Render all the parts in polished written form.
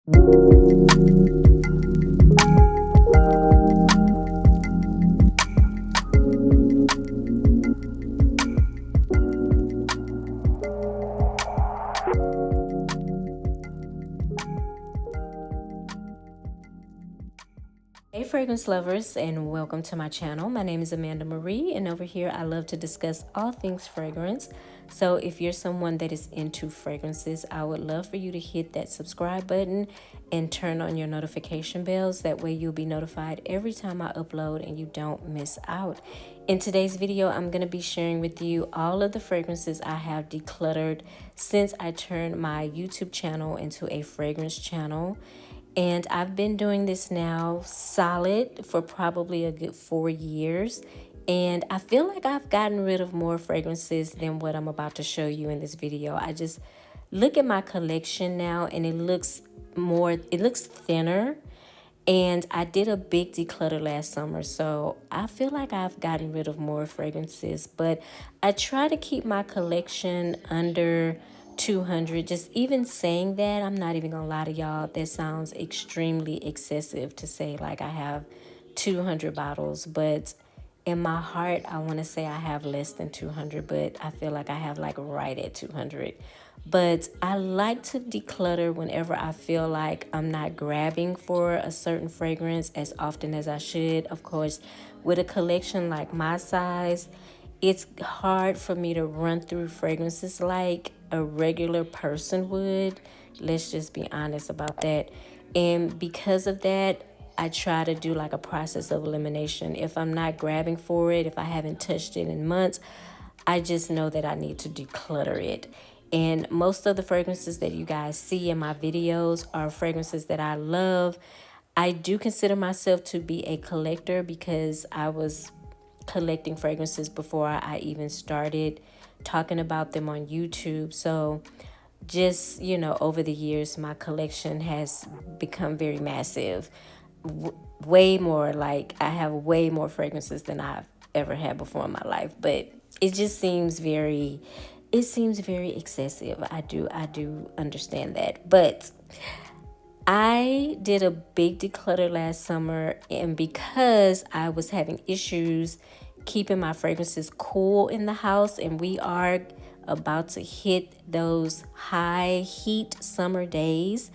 Hey fragrance lovers, and welcome to my channel. My name is Amanda Marie, and over here I love to discuss all things fragrance. So if you're someone that is into fragrances, I would love for you to hit that subscribe button and turn on your notification bells. That way you'll be notified every time I upload and you don't miss out. In today's video, I'm going to be sharing with you all of the fragrances I have decluttered since I turned my YouTube channel into a fragrance channel. And I've been doing this now solid for probably a good 4 years. And I feel like I've gotten rid of more fragrances than what I'm about to show you in this video. I just look at my collection now and it looks thinner. And I did a big declutter last summer, so I feel like I've gotten rid of more fragrances. But I try to keep my collection under 200. Just even saying that, I'm not even gonna lie to y'all, that sounds extremely excessive to say like I have 200 bottles, but in my heart I want to say I have less than 200, but I feel like I have like right at 200. But I like to declutter whenever I feel like I'm not grabbing for a certain fragrance as often as I should. Of course, with a collection like my size, it's hard for me to run through fragrances like a regular person would. Let's just be honest about that. And because of that, I try to do like a process of elimination. If I'm not grabbing for it, if I haven't touched it in months, I just know that I need to declutter it. And most of the fragrances that you guys see in my videos are fragrances that I love. I do consider myself to be a collector because I was collecting fragrances before I even started talking about them on YouTube. So just, over the years, my collection has become very massive. Way more, like I have way more fragrances than I've ever had before in my life. But it just seems very excessive. I do understand that. But I did a big declutter last summer, and because I was having issues keeping my fragrances cool in the house, and we are about to hit those high heat summer days,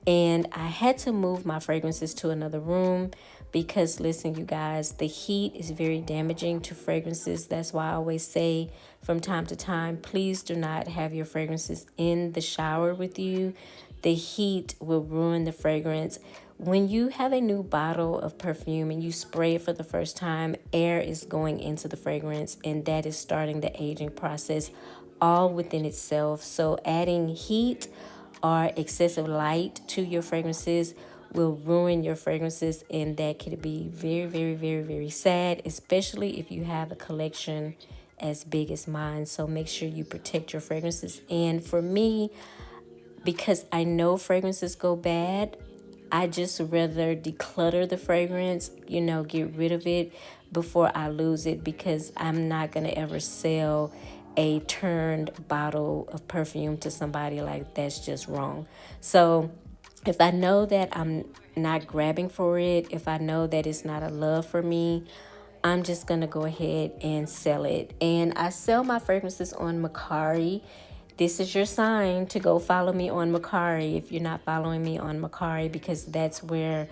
and I had to move my fragrances to another room because, listen, you guys, the heat is very damaging to fragrances. That's why I always say from time to time, please do not have your fragrances in the shower with you. The heat will ruin the fragrance. When you have a new bottle of perfume and you spray it for the first time, air is going into the fragrance, and that is starting the aging process all within itself. So adding heat or excessive light to your fragrances will ruin your fragrances, and that could be very, very, very, very sad, especially if you have a collection as big as mine. So make sure you protect your fragrances. And for me, because I know fragrances go bad, I just rather declutter the fragrance, get rid of it before I lose it, because I'm not going to ever sell a turned bottle of perfume to somebody. Like, that's just wrong. So if I know that I'm not grabbing for it, if I know that it's not a love for me, I'm just going to go ahead and sell it. And I sell my fragrances on Mercari. This is your sign to go follow me on Mercari if you're not following me on Mercari, because that's where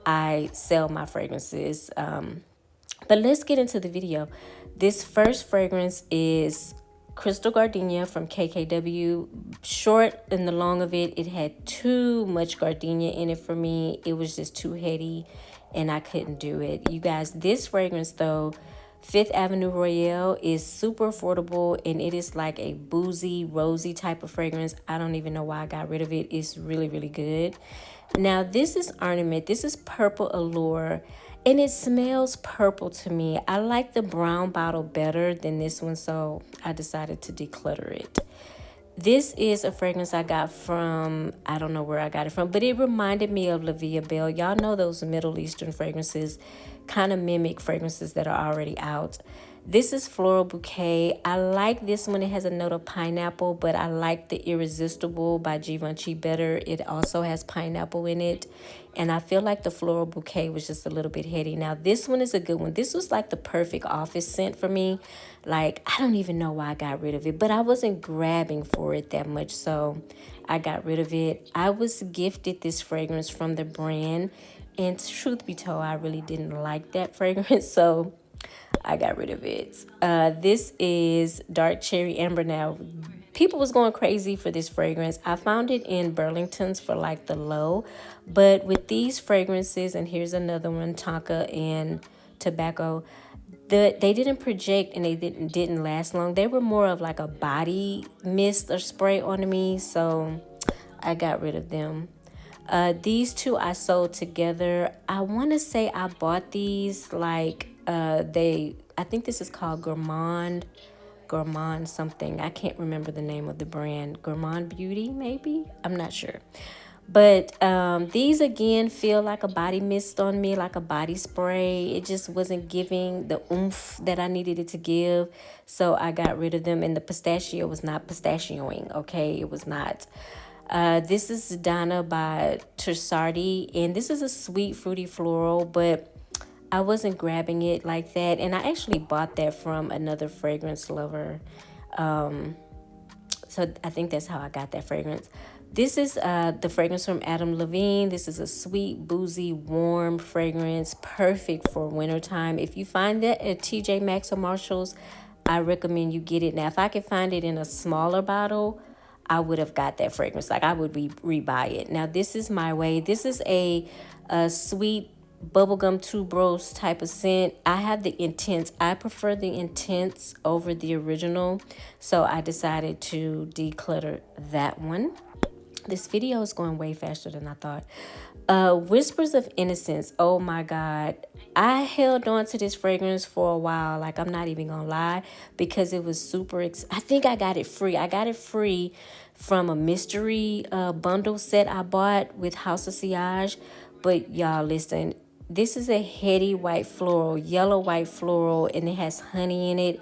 I sell my fragrances. But let's get into the video. This first fragrance is Crystal Gardenia from KKW. Short and the long of it, it had too much gardenia in it for me. It was just too heady and I couldn't do it. You guys, this fragrance though, Fifth Avenue Royale, is super affordable, and it is like a boozy, rosy type of fragrance. I don't even know why I got rid of it. It's really, really good. Now, this is Ornament. This is Purple Allure, and it smells purple to me. I like the brown bottle better than this one, so I decided to declutter it. This is a fragrance I got from, I don't know where I got it from, but it reminded me of La Vie Belle. Y'all know those Middle Eastern fragrances kind of mimic fragrances that are already out. This is Floral Bouquet. I like this one. It has a note of pineapple, but I like the Irresistible by Givenchy better. It also has pineapple in it. And I feel like the Floral Bouquet was just a little bit heady. Now, this one is a good one. This was like the perfect office scent for me. Like, I don't even know why I got rid of it, but I wasn't grabbing for it that much, so I got rid of it. I was gifted this fragrance from the brand, and truth be told, I really didn't like that fragrance, so I got rid of it. This is Dark Cherry Amber. Now, people was going crazy for this fragrance. I found it in Burlington's for like the low, but with these fragrances, and here's another one, Tonka and Tobacco, they didn't project and they didn't last long. They were more of like a body mist or spray on me, so I got rid of them. These two I sold together. I want to say I bought these like I think this is called Gourmand something. I can't remember the name of the brand. Gourmand Beauty, maybe? I'm not sure. But these again feel like a body mist on me, like a body spray. It just wasn't giving the oomph that I needed it to give. So I got rid of them. And the pistachio was not pistachioing, okay? It was not. This is Donna by Trussardi. And this is a sweet, fruity floral, but I wasn't grabbing it like that. And I actually bought that from another fragrance lover. So I think that's how I got that fragrance. This is the fragrance from Levine. This is a sweet, boozy, warm fragrance, perfect for wintertime. If you find that at TJ Maxx or Marshalls, I recommend you get it. Now, if I could find it in a smaller bottle, I would have got that fragrance. Like, I would rebuy it. Now, this is My Way. This is a sweet bubblegum tuberose type of scent. I have the Intense. I prefer the Intense over the original, so I decided to declutter that one. This video is going way faster than I thought. Whispers of Innocence. Oh my God. I held on to this fragrance for a while. Like, I'm not even gonna lie, because it was super I think I got it free. I got it free from a mystery bundle set I bought with House of Sillage. But y'all, listen, this is a heady white floral, yellow white floral, and it has honey in it.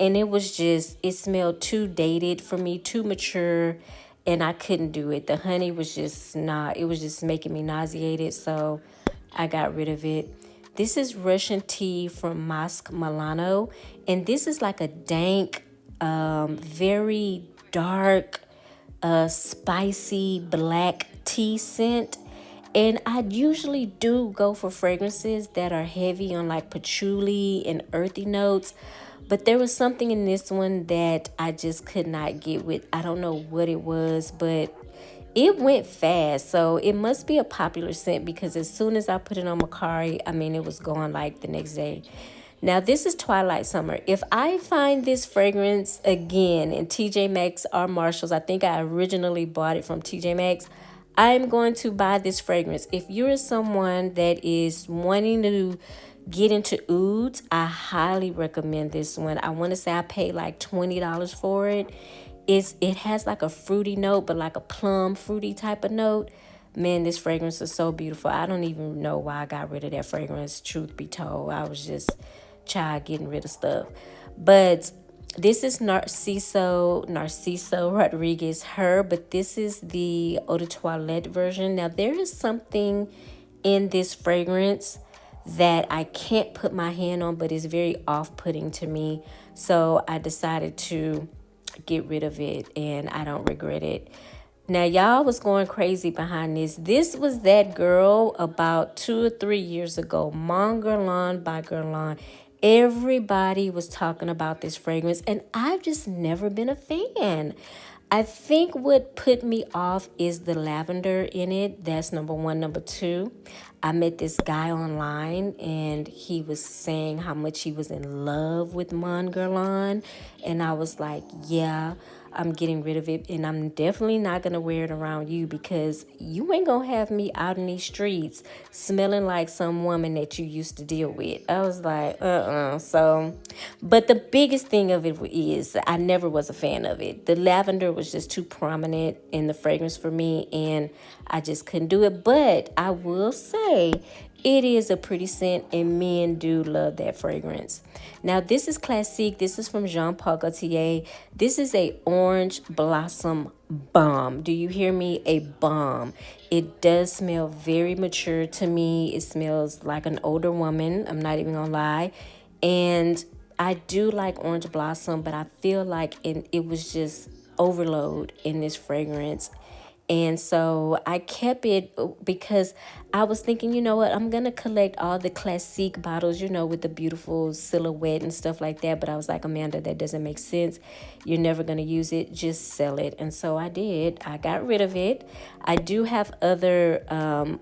And it was just, it smelled too dated for me, too mature, and I couldn't do it. The honey was just not, it was just making me nauseated, so I got rid of it. This is Russian tea from Masque Milano, and this is like a dank, very dark, spicy black tea scent. And I usually do go for fragrances that are heavy on like patchouli and earthy notes. But there was something in this one that I just could not get with. I don't know what it was, but it went fast. So it must be a popular scent, because as soon as I put it on Macari, I mean, it was gone like the next day. Now, this is Twilight Summer. If I find this fragrance again in TJ Maxx or Marshalls, I think I originally bought it from TJ Maxx, I'm going to buy this fragrance. If you're someone that is wanting to get into ouds, I highly recommend this one. I want to say I paid like $20 for it. It has like a fruity note, but like a plum fruity type of note. Man, this fragrance is so beautiful. I don't even know why I got rid of that fragrance, truth be told. I was just getting rid of stuff. But this is Narciso Rodriguez, but this is the Eau de Toilette version. Now, there is something in this fragrance that I can't put my hand on, but it's very off-putting to me. So I decided to get rid of it, and I don't regret it. Now, y'all was going crazy behind this. This was that girl about 2 or 3 years ago, Mon Guerlain by Guerlain. Everybody was talking about this fragrance, and I've just never been a fan. I think what put me off is the lavender in it. That's number one. Number two, I met this guy online, and he was saying how much he was in love with Mon Guerlain, and I was like, yeah, I'm getting rid of it, and I'm definitely not going to wear it around you, because you ain't going to have me out in these streets smelling like some woman that you used to deal with. I was like, So, but the biggest thing of it is I never was a fan of it. The lavender was just too prominent in the fragrance for me, and I just couldn't do it. But I will say, It is a pretty scent, and men do love that fragrance. Now, this is Classique. This is from Jean Paul Gaultier. This is a orange blossom bomb. Do you hear me? A bomb. It does smell very mature to me. It smells like an older woman. I'm not even gonna lie. And I do like orange blossom, but I feel like it was just overload in this fragrance. And so I kept it because I was thinking, you know what, I'm going to collect all the Classique bottles, with the beautiful silhouette and stuff like that. But I was like, Amanda, that doesn't make sense. You're never going to use it. Just sell it. And so I did. I got rid of it. I do have other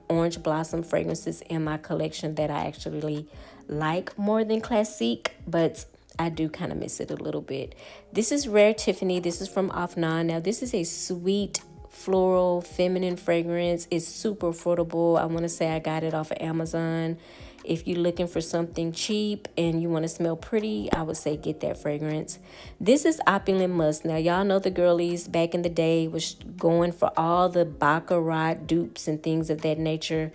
orange blossom fragrances in my collection that I actually like more than Classique, but I do kind of miss it a little bit. This is Rare Tiffany. This is from Afnan. Now, this is a sweet floral feminine fragrance. It's super affordable. I want to say I got it off of Amazon. If you're looking for something cheap and you want to smell pretty, I would say get that fragrance. This is Opulent Musk. Now, y'all know the girlies back in the day was going for all the baccarat dupes and things of that nature.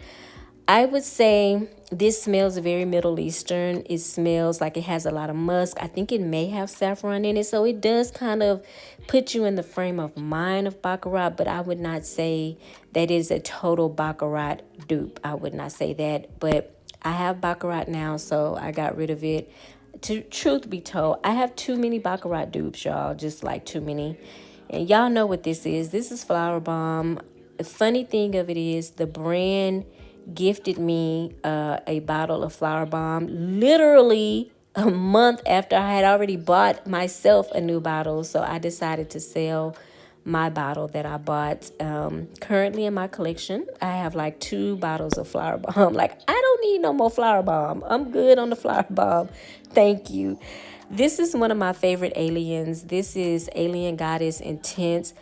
I would say this smells very Middle Eastern. It smells like it has a lot of musk. I think it may have saffron in it. So it does kind of put you in the frame of mind of baccarat. But I would not say that is a total baccarat dupe. I would not say that. But I have baccarat now, so I got rid of it. Truth be told, I have too many baccarat dupes, y'all. Just like too many. And y'all know what this is. This is Flower Bomb. The funny thing of it is the brand gifted me a bottle of Flower Bomb literally a month after I had already bought myself a new bottle. So I decided to sell my bottle that I bought. Currently in my collection, I have like 2 bottles of Flower Bomb. Like, I don't need no more Flower Bomb. I'm good on the Flower Bomb. Thank you. This is one of my favorite aliens. This is Alien Goddess Intense.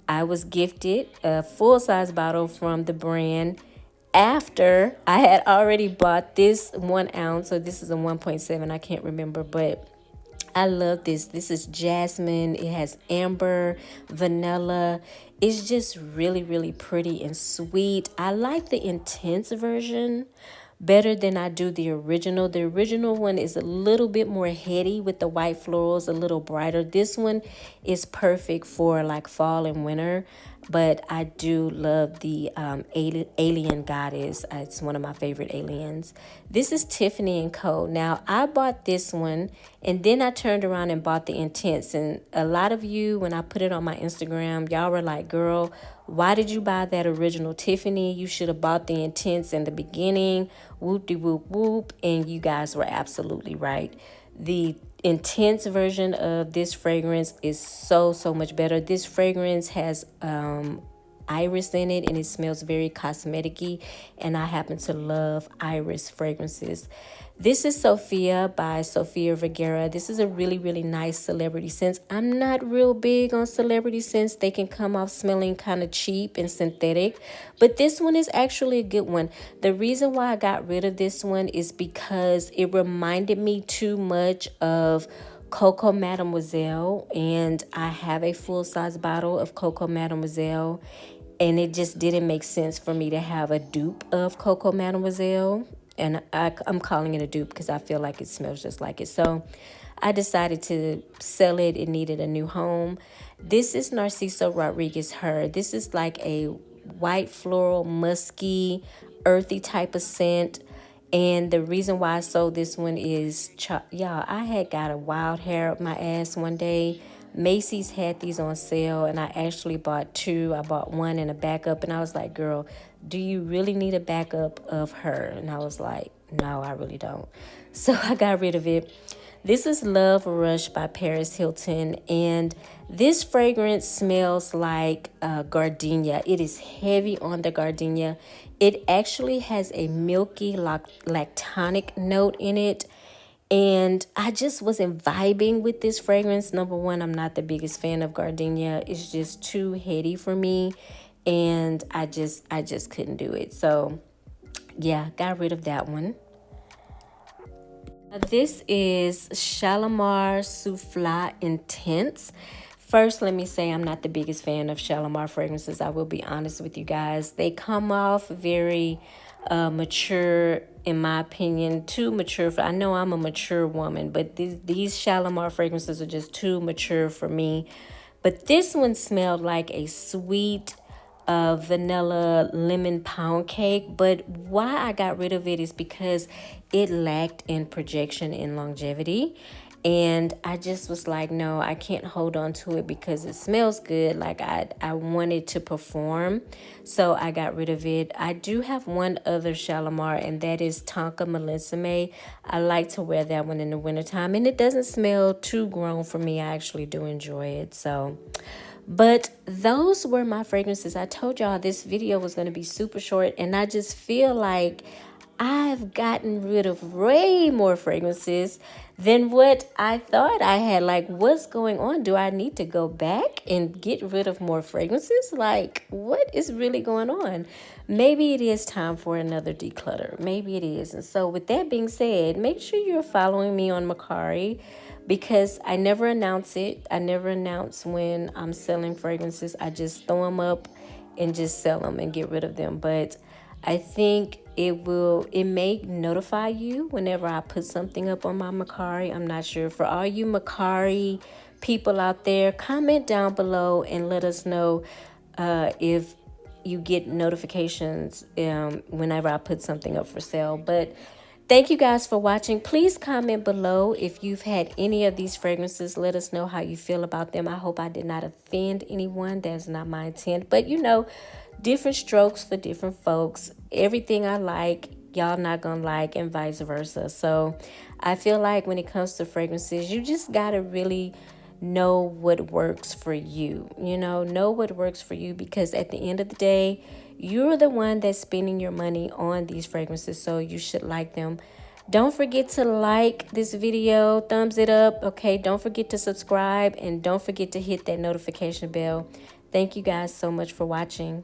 I was gifted a full-size bottle from the brand after I had already bought this 1 ounce. So this is a 1.7. I can't remember, but I love this. This is jasmine. It has amber, vanilla. It's just really, really pretty and sweet. I like the intense version better than I do the original. The original one is a little bit more heady with the white florals, a little brighter. This one is perfect for like fall and winter. But I do love the Alien Goddess. It's one of my favorite aliens. This is Tiffany and Co. Now, I bought this one, and then I turned around and bought the Intense. And a lot of you, when I put it on my Instagram, y'all were like, girl, why did you buy that original Tiffany? You should have bought the Intense in the beginning. Whoop-de-whoop-whoop. And you guys were absolutely right. The Intense version of this fragrance is so much better. This fragrance has iris in it, and it smells very cosmetic-y, and I happen to love iris fragrances. This is Sophia by Sofia Vergara. This is a really, really nice celebrity scent. I'm not real big on celebrity scents. They can come off smelling kind of cheap and synthetic, but this one is actually a good one. The reason why I got rid of this one is because it reminded me too much of Coco Mademoiselle, and I have a full-size bottle of Coco Mademoiselle, and it just didn't make sense for me to have a dupe of Coco Mademoiselle. And I'm calling it a dupe because I feel like it smells just like it. So I decided to sell it. It needed a new home. This is Narciso Rodriguez Her. This is like a white floral, musky, earthy type of scent. And the reason why I sold this one is, y'all, I had got a wild hair up my ass one day. Macy's had these on sale, and I actually bought 2. I bought 1 and a backup, and I was like, girl, do you really need a backup of her? And I was like, no, I really don't. So I got rid of it. This is Love Rush by Paris Hilton, and this fragrance smells like gardenia. It is heavy on the gardenia. It actually has a milky lactonic note in it. And I just wasn't vibing with this fragrance. Number one, I'm not the biggest fan of gardenia. It's just too heady for me. And I just couldn't do it. So, yeah, got rid of that one. This is Shalimar Souffla Intense. First, let me say I'm not the biggest fan of Shalimar fragrances. I will be honest with you guys. They come off very mature, in my opinion, too mature for, I know I'm a mature woman, but these Shalimar fragrances are just too mature for me. But this one smelled like a sweet vanilla lemon pound cake. But why I got rid of it is because it lacked in projection and longevity. And I just was like, no, I can't hold on to it because it smells good. Like I wanted to perform. So I got rid of it. I do have one other Shalimar, and that is Tonka Melissime. I like to wear that one in the wintertime, and it doesn't smell too grown for me. I actually do enjoy it. So, but those were my fragrances. I told y'all this video was going to be super short, and I just feel like I've gotten rid of way more fragrances than what I thought I had. Like, what's going on? Do I need to go back and get rid of more fragrances? Like, what is really going on? Maybe it is time for another declutter. Maybe it is. And so with that being said, make sure you're following me on Mercari, because I never announce it. I never announce when I'm selling fragrances. I just throw them up and just sell them and get rid of them. But I think it may notify you whenever I put something up on my Mercari. I'm not sure. For all you Mercari people out there, comment down below and let us know if you get notifications whenever I put something up for sale. But thank you guys for watching. Please comment below if you've had any of these fragrances. Let us know how you feel about them. I hope I did not offend anyone. That's not my intent. But you know, different strokes for different folks. Everything I like, y'all not gonna like, and vice versa. So I feel like when it comes to fragrances, you just gotta really know what works for you. Know what works for you, because at the end of the day, you're the one that's spending your money on these fragrances, so you should like them. Don't forget to like this video, thumbs it up, okay? Don't forget to subscribe, and don't forget to hit that notification bell. Thank you guys so much for watching.